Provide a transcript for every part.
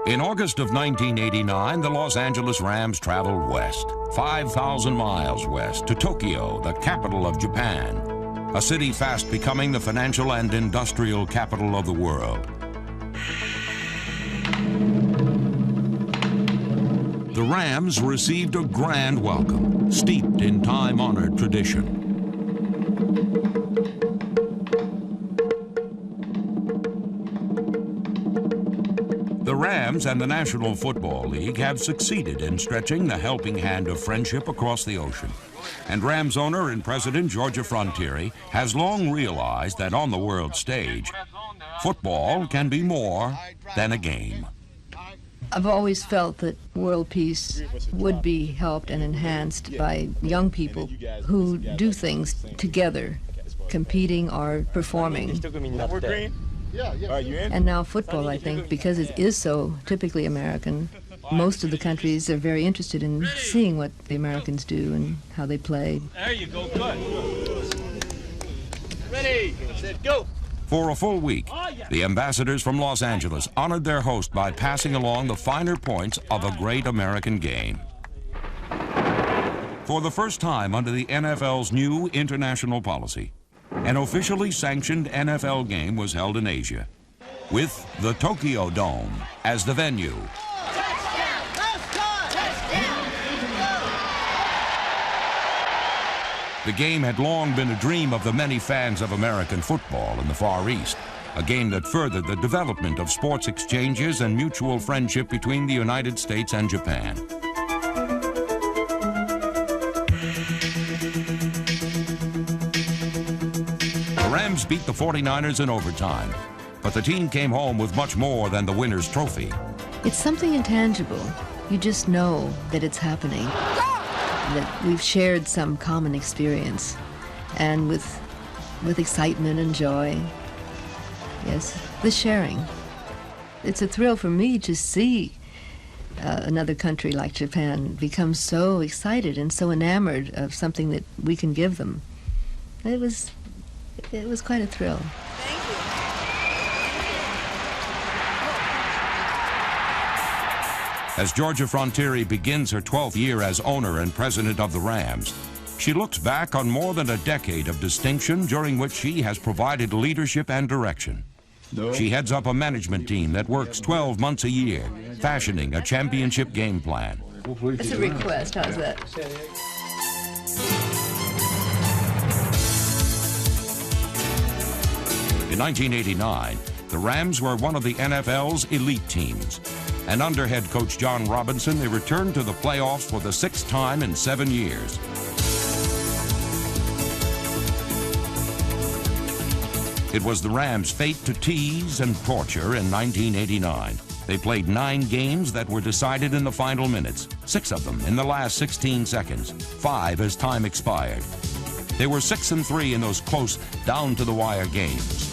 In August of 1989, the Los Angeles Rams traveled west, 5,000 miles west, to Tokyo, the capital of Japan, a city fast becoming the financial and industrial capital of the world. The Rams received a grand welcome, steeped in time-honored tradition. The Rams and the National Football League have succeeded in stretching the helping hand of friendship across the ocean. And Rams owner and president Georgia Frontiere has long realized that on the world stage, football can be more than a game. I've always felt that world peace would be helped and enhanced by young people who do things together, competing or performing. And now football, I think, because it is so typically American, most of the countries are very interested in seeing what the Americans do and how they play. There you go, good. Ready, set, go. For a full week, the ambassadors from Los Angeles honored their host by passing along the finer points of a great American game. For the first time under the NFL's new international policy, an officially sanctioned NFL game was held in Asia, with the Tokyo Dome as the venue. The game had long been a dream of the many fans of American football in the Far East, a game that furthered the development of sports exchanges and mutual friendship between the United States and Japan. The Rams beat the 49ers in overtime, but the team came home with much more than the winner's trophy. It's something intangible. You just know that it's happening, that we've shared some common experience, and with excitement and joy. Yes, the sharing. It's a thrill for me to see another country like Japan become so excited and so enamored of something that we can give them. It was quite a thrill. Thank you. As Georgia Frontiere begins her 12th year as owner and president of the Rams, she looks back on more than a decade of distinction during which she has provided leadership and direction. She heads up a management team that works 12 months a year, fashioning a championship game plan. It's a request, how's that? In 1989, the Rams were one of the NFL's elite teams. And under head coach John Robinson, they returned to the playoffs for the 6th time in 7 years. It was the Rams' fate to tease and torture in 1989. They played 9 games that were decided in the final minutes, 6 of them in the last 16 seconds, 5 as time expired. They were 6-3 in those close, down-to-the-wire games.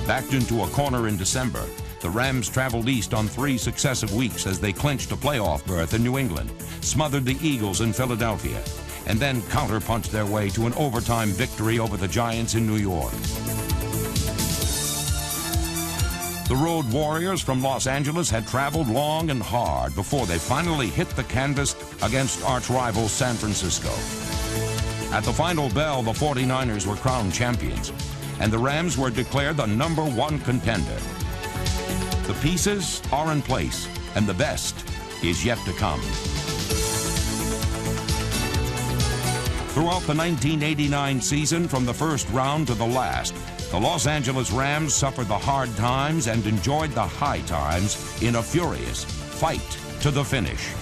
Backed into a corner in December, the Rams traveled east on 3 successive weeks as they clinched a playoff berth in New England, smothered the Eagles in Philadelphia, and then counterpunched their way to an overtime victory over the Giants in New York. The Road Warriors from Los Angeles had traveled long and hard before they finally hit the canvas against arch-rival San Francisco. At the final bell, the 49ers were crowned champions, and the Rams were declared the #1 contender. The pieces are in place, and the best is yet to come. Throughout the 1989 season, from the first round to the last, the Los Angeles Rams suffered the hard times and enjoyed the high times in a furious fight to the finish.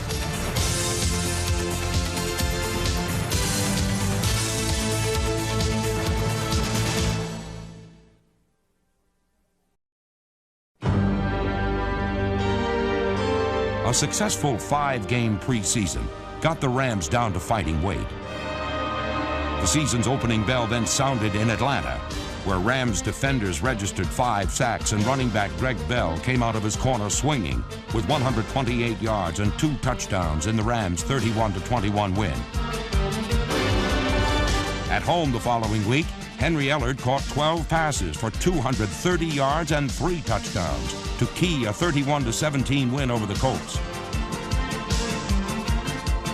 A successful 5-game preseason got the Rams down to fighting weight. The season's opening bell then sounded in Atlanta, where Rams defenders registered 5 sacks and running back Greg Bell came out of his corner swinging with 128 yards and 2 touchdowns in the Rams' 31-21 win. At home the following week, Henry Ellard caught 12 passes for 230 yards and 3 touchdowns to key a 31-17 win over the Colts.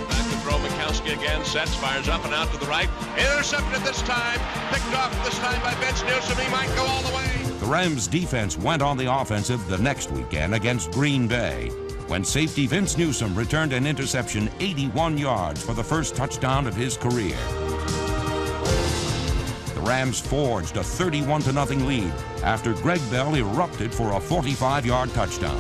Back to throw. Mikowski again sets, fires up and out to the right. Intercepted this time. Picked off this time by Vince Newsom. He might go all the way. The Rams defense went on the offensive the next weekend against Green Bay, when safety Vince Newsom returned an interception 81 yards for the first touchdown of his career. The Rams forged a 31-0 lead after Greg Bell erupted for a 45-yard touchdown.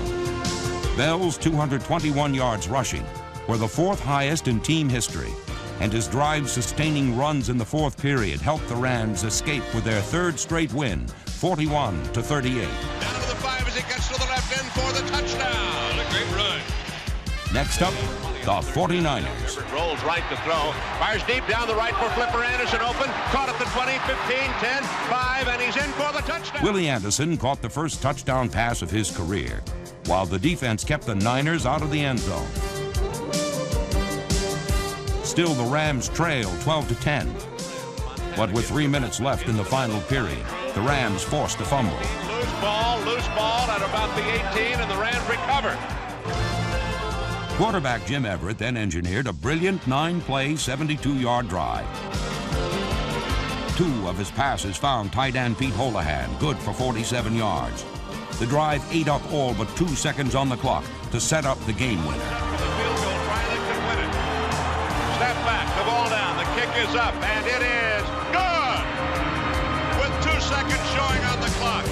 Bell's 221 yards rushing were the 4th highest in team history, and his drive-sustaining runs in the 4th period helped the Rams escape with their 3rd straight win, 41-38. Down to the 5 as he gets to the left end for the touchdown. A great run. Next up, the 49ers. Rolls right to throw. Fires deep down the right for Flipper Anderson. Open. Caught at the 20, 15, 10, 5, and he's in for the touchdown. Willie Anderson caught the first touchdown pass of his career, while the defense kept the Niners out of the end zone. Still, the Rams trailed 12-10. But with 3 minutes left in the final period, the Rams forced a fumble. Loose ball at about the 18, and the Rams recovered. Quarterback Jim Everett then engineered a brilliant 9-play, 72-yard drive. 2 of his passes found tight end Pete Holohan, good for 47 yards. The drive ate up all but 2 seconds on the clock to set up the game winner. The field goal, Riley can win it. Step back, the ball down, the kick is up, and it is good! With 2 seconds showing on the clock.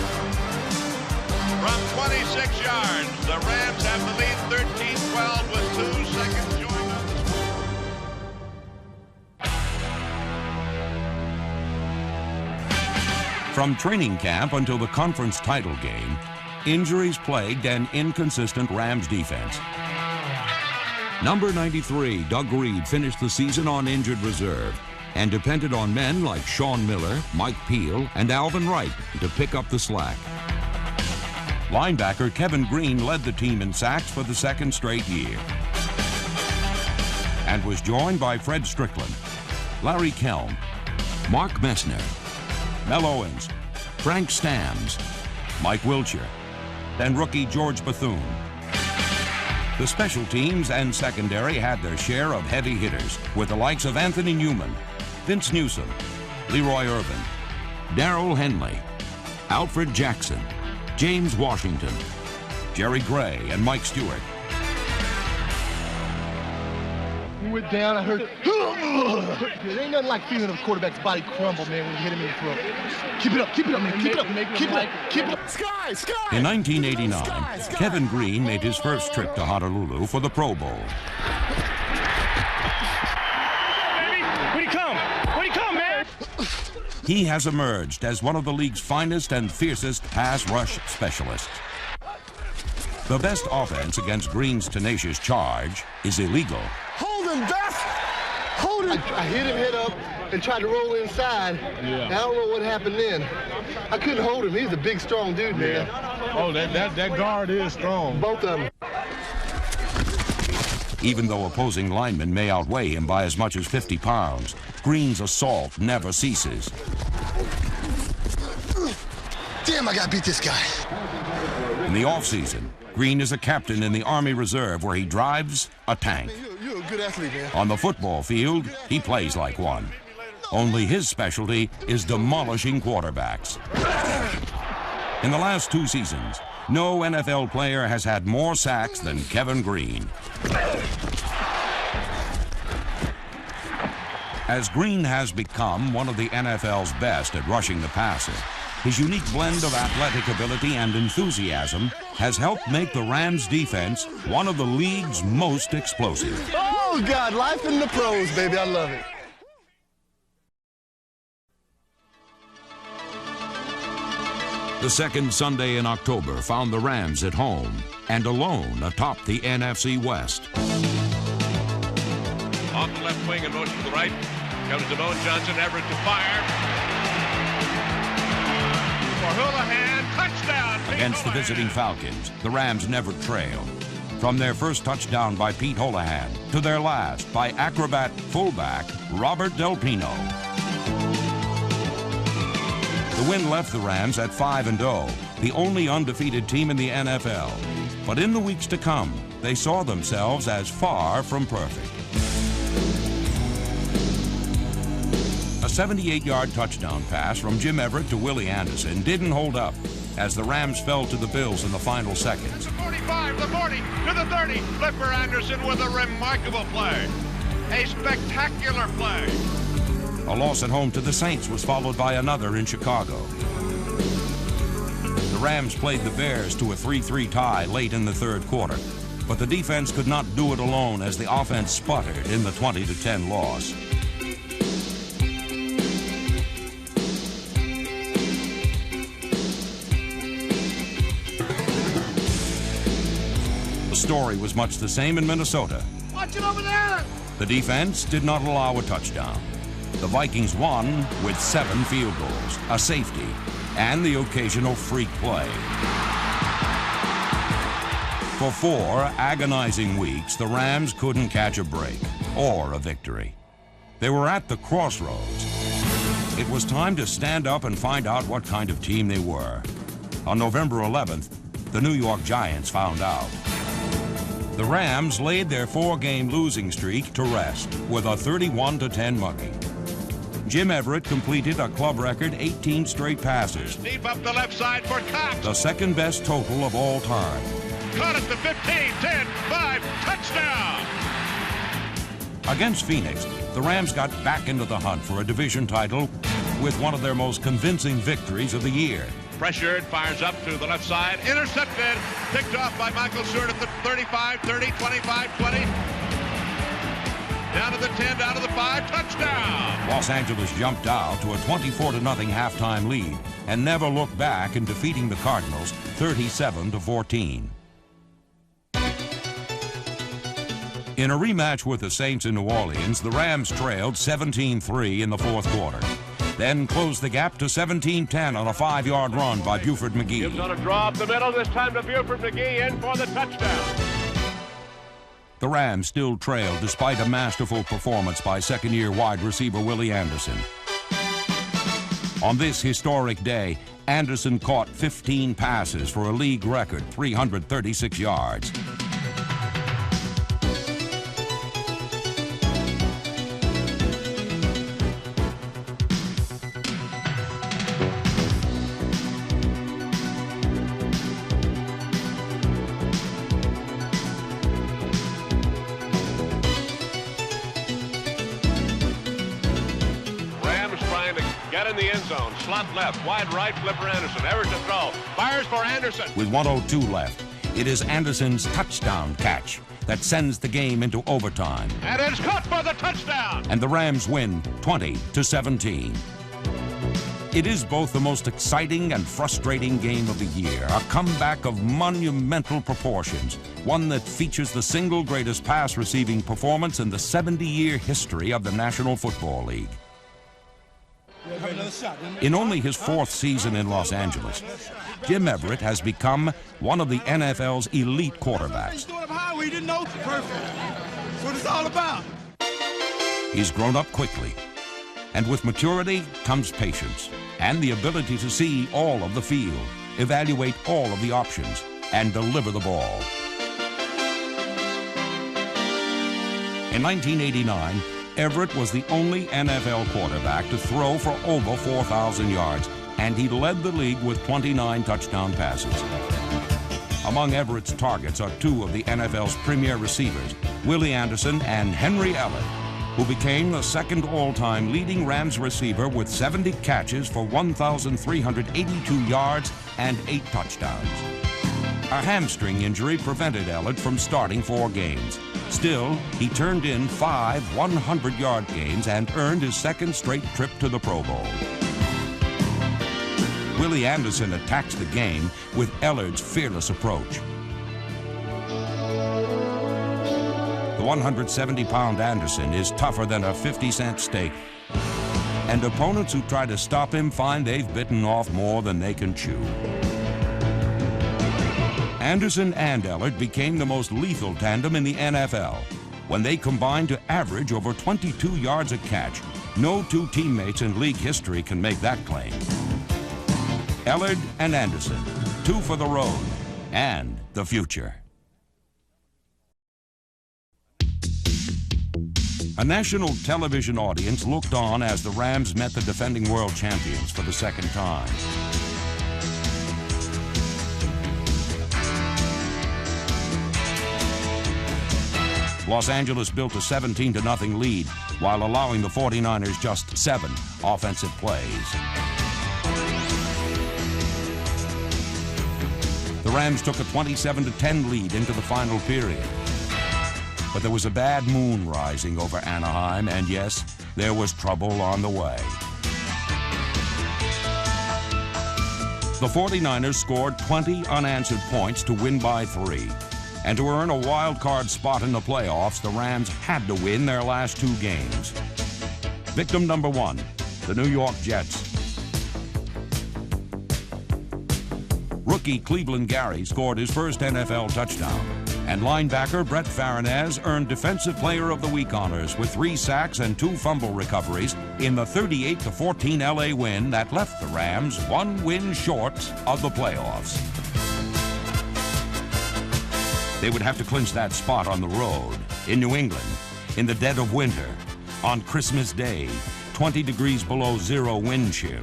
From 26 yards, the Rams have the lead 13-12 with 2 seconds showing on the clock. From training camp until the conference title game, injuries plagued an inconsistent Rams defense. Number 93, Doug Reed, finished the season on injured reserve and depended on men like Sean Miller, Mike Peel, and Alvin Wright to pick up the slack. Linebacker Kevin Green led the team in sacks for the 2nd straight year and was joined by Fred Strickland, Larry Kelm, Mark Messner, Mel Owens, Frank Stams, Mike Wiltshire, and rookie George Bethune. The special teams and secondary had their share of heavy hitters with the likes of Anthony Newman, Vince Newsom, Leroy Irvin, Darrell Henley, Alfred Jackson, James Washington, Jerry Gray, and Mike Stewart. He went down, I heard, it ain't nothing like feeling a quarterback's body crumble, man, when you hit him in the throat. Keep it up, man, keep it up. Sky! In 1989, Kevin Green made his first trip to Honolulu for the Pro Bowl. Where'd he come, man? He has emerged as one of the league's finest and fiercest pass rush specialists. The best offense against Green's tenacious charge is illegal. Hold him, Duff! Hold him! I hit him head up and tried to roll inside. Yeah. I don't know what happened then. I couldn't hold him. He's a big, strong dude, man. Oh, that guard is strong. Both of them. Even though opposing linemen may outweigh him by as much as 50 pounds, Green's assault never ceases. Damn, I gotta beat this guy. In the offseason, Green is a captain in the Army Reserve where he drives a tank. You're a good athlete, man. On the football field, he plays like one. Only his specialty is demolishing quarterbacks. In the last 2 seasons, no NFL player has had more sacks than Kevin Green. As Green has become one of the NFL's best at rushing the passer, his unique blend of athletic ability and enthusiasm has helped make the Rams defense one of the league's most explosive. Oh, God, life in the pros, baby. I love it. The second Sunday in October found the Rams at home and alone atop the NFC West. Off the left wing and motion to the right. Comes Damone Johnson, Everett to fire. For Houlihan, touchdown! Against the visiting Falcons, the Rams never trailed. From their first touchdown by Pete Houlihan to their last by acrobat fullback Robert Del Pino. The win left the Rams at 5-0, the only undefeated team in the NFL. But in the weeks to come, they saw themselves as far from perfect. A 78-yard touchdown pass from Jim Everett to Willie Anderson didn't hold up as the Rams fell to the Bills in the final seconds. The 45, the 40, to the 30. Flipper Anderson with a remarkable play. A spectacular play. A loss at home to the Saints was followed by another in Chicago. The Rams played the Bears to a 3-3 tie late in the third quarter, but the defense could not do it alone as the offense sputtered in the 20-10 loss. The story was much the same in Minnesota. Watch it over there! The defense did not allow a touchdown. The Vikings won with 7 field goals, a safety, and the occasional freak play. For 4 agonizing weeks, the Rams couldn't catch a break or a victory. They were at the crossroads. It was time to stand up and find out what kind of team they were. On November 11th, the New York Giants found out. The Rams laid their 4-game losing streak to rest with a 31-10 mugging. Jim Everett completed a club record 18 straight passes. Deep up the left side for Cox. The second best total of all time. Caught at the 15, 10, 5, touchdown! Against Phoenix, the Rams got back into the hunt for a division title with one of their most convincing victories of the year. Pressured, fires up to the left side, intercepted, picked off by Michael Stewart at the 35, 30, 25, 20. Down to the 10, down to the 5, touchdown! Los Angeles jumped out to a 24-0 halftime lead and never looked back in defeating the Cardinals 37-14. In a rematch with the Saints in New Orleans, the Rams trailed 17-3 in the fourth quarter, then closed the gap to 17-10 on a 5-yard run by Buford McGee. Gibbs on a draw up the middle, this time to Buford McGee in for the touchdown. The Rams still trailed despite a masterful performance by second-year wide receiver Willie Anderson. On this historic day, Anderson caught 15 passes for a league record 336 yards. Get in the end zone, slot left, wide right, Flipper Anderson. Everett to throw, fires for Anderson. With 1:02 left, it is Anderson's touchdown catch that sends the game into overtime. And it's caught for the touchdown. And the Rams win 20-17. It is both the most exciting and frustrating game of the year, a comeback of monumental proportions, one that features the single greatest pass receiving performance in the 70-year history of the National Football League. In only his 4th season in Los Angeles, Jim Everett has become one of the NFL's elite quarterbacks. We didn't know perfect. That's what it's all about. He's grown up quickly, and with maturity comes patience and the ability to see all of the field, evaluate all of the options, and deliver the ball. In 1989, Everett was the only NFL quarterback to throw for over 4,000 yards, and he led the league with 29 touchdown passes. Among Everett's targets are 2 of the NFL's premier receivers, Willie Anderson and Henry Ellett, who became the second all-time leading Rams receiver with 70 catches for 1,382 yards and 8 touchdowns. A hamstring injury prevented Ellett from starting 4 games. Still, he turned in 5 100-yard games and earned his 2nd straight trip to the Pro Bowl. Willie Anderson attacks the game with Ellard's fearless approach. The 170-pound Anderson is tougher than a 50-cent steak, and opponents who try to stop him find they've bitten off more than they can chew. Anderson and Ellard became the most lethal tandem in the NFL when they combined to average over 22 yards a catch. No 2 teammates in league history can make that claim. Ellard and Anderson, 2 for the road and the future. A national television audience looked on as the Rams met the defending world champions for the second time. Los Angeles built a 17-0 lead while allowing the 49ers just 7 offensive plays. The Rams took a 27-10 lead into the final period. But there was a bad moon rising over Anaheim, and yes, there was trouble on the way. The 49ers scored 20 unanswered points to win by 3. And to earn a wild card spot in the playoffs, the Rams had to win their last 2 games. Victim number 1, the New York Jets. Rookie Cleveland Gary scored his first NFL touchdown, and linebacker Brett Farinez earned Defensive Player of the Week honors with 3 sacks and 2 fumble recoveries in the 38-14 LA win that left the Rams 1 win short of the playoffs. They would have to clinch that spot on the road, in New England, in the dead of winter, on Christmas Day, 20 degrees below 0 wind chill.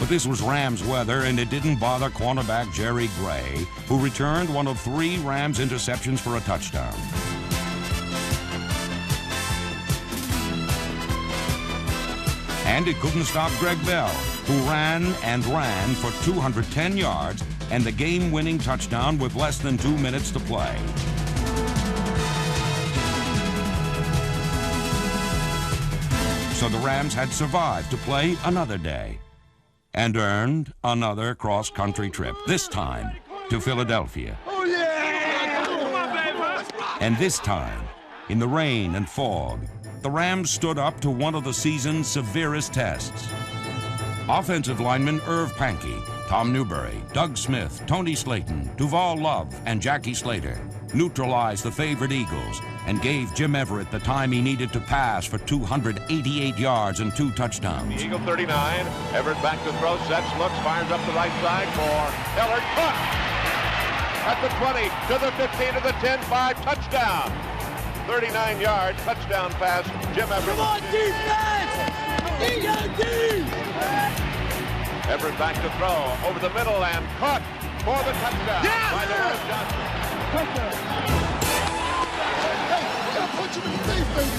But this was Rams weather, and it didn't bother cornerback Jerry Gray, who returned one of 3 Rams interceptions for a touchdown. And it couldn't stop Greg Bell, who ran and ran for 210 yards and the game-winning touchdown with less than 2 minutes to play. So the Rams had survived to play another day and earned another cross-country trip, this time to Philadelphia. Oh, yeah! And this time, in the rain and fog, the Rams stood up to one of the season's severest tests. Offensive linemen Irv Pankey, Tom Newberry, Doug Smith, Tony Slayton, Duval Love, and Jackie Slater neutralized the favored Eagles and gave Jim Everett the time he needed to pass for 288 yards and 2 touchdowns. The Eagle 39, Everett back to throw, sets, looks, fires up the right side for Ellard. Caught at the 20, to the 15, to the 10, 5, touchdown. 39-yard touchdown pass, Jim Everett. Come on, defense! Everett back to throw, over the middle and caught for the touchdown by DeMar Johnson. Hey, I'll punch him in the face, baby.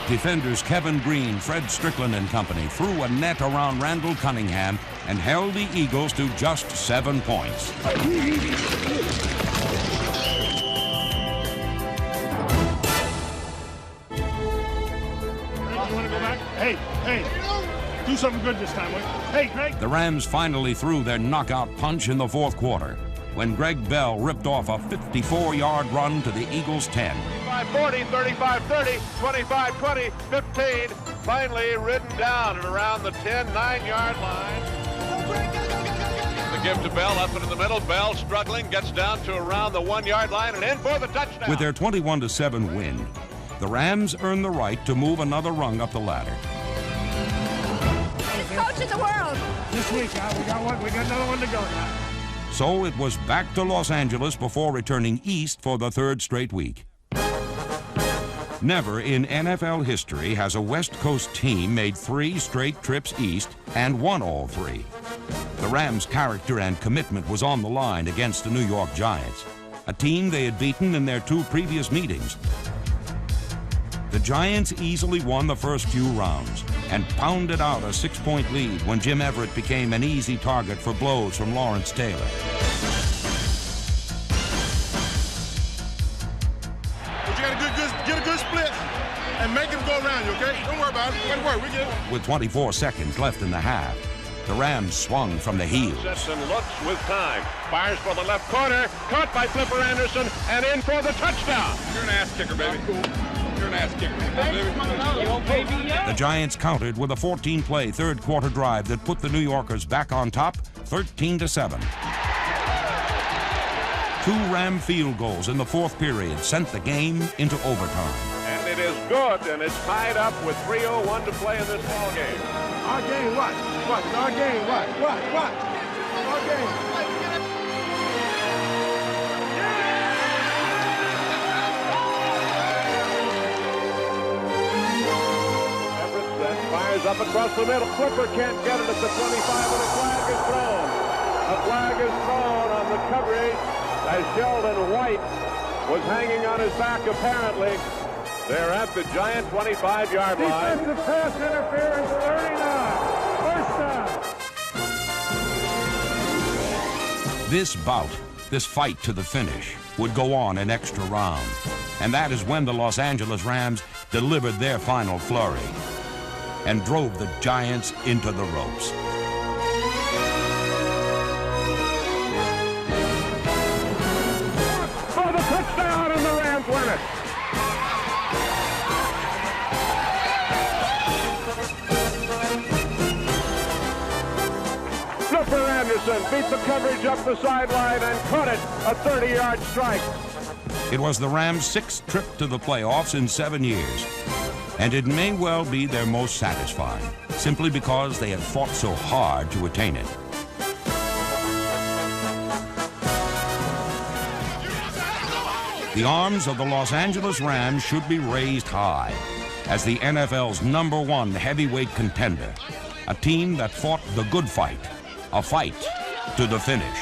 Defenders Kevin Green, Fred Strickland and company threw a net around Randall Cunningham and held the Eagles to just 7 points. Hey, do something good this time, will you? Hey, Greg. The Rams finally threw their knockout punch in the 4th quarter when Greg Bell ripped off a 54-yard run to the Eagles' 10. 35-40, 35-30, 25-20, 15, finally ridden down and around the 10, 9-yard line. The give to Bell, up into the middle. Bell struggling, gets down to around the 1-yard line and in for the touchdown. With their 21-7 win, the Rams earned the right to move another rung up the ladder. Coach of the world. This week, we got another one to go now. So it was back to Los Angeles before returning east for the 3rd straight week. Never in NFL history has a West Coast team made 3 straight trips east and won all 3. The Rams' character and commitment was on the line against the New York Giants, a team they had beaten in their 2 previous meetings. The Giants easily won the first few rounds and pounded out a 6-point lead when Jim Everett became an easy target for blows from Lawrence Taylor. But you got to get a good split and make him go around you, okay? Don't worry about it. Way to work. We get it. With 24 seconds left in the half, the Rams swung from the heels. Sets and looks with time. Fires for the left corner. Caught by Flipper Anderson and in for the touchdown. You're an ass kicker, baby. You're an ass kicker. The Giants countered with a 14-play 3rd quarter drive that put the New Yorkers back on top, 13-7. 2 Ram field goals in the 4th period sent the game into overtime. And It is good, and it's tied up with 3:01 to play in this ball game. Our game, what? What? Our game, what? What? Our game. Everett then fires up across the middle. Flipper can't get it at the 25, and a flag is thrown. A flag is thrown on the coverage as Sheldon White was hanging on his back, apparently. They're at the Giant 25-yard line. Defensive pass interference, 39. First down. This bout, this fight to the finish, would go on an extra round. And that is when the Los Angeles Rams delivered their final flurry and drove the Giants into the ropes. For the touchdown, and the Rams win it. Flipper Anderson beat the coverage up the sideline and caught it, a 30-yard strike. It was the Rams' 6th trip to the playoffs in 7 years. And it may well be their most satisfying, simply because they had fought so hard to attain it. The arms of the Los Angeles Rams should be raised high as the NFL's #1 heavyweight contender, a team that fought the good fight, a fight to the finish.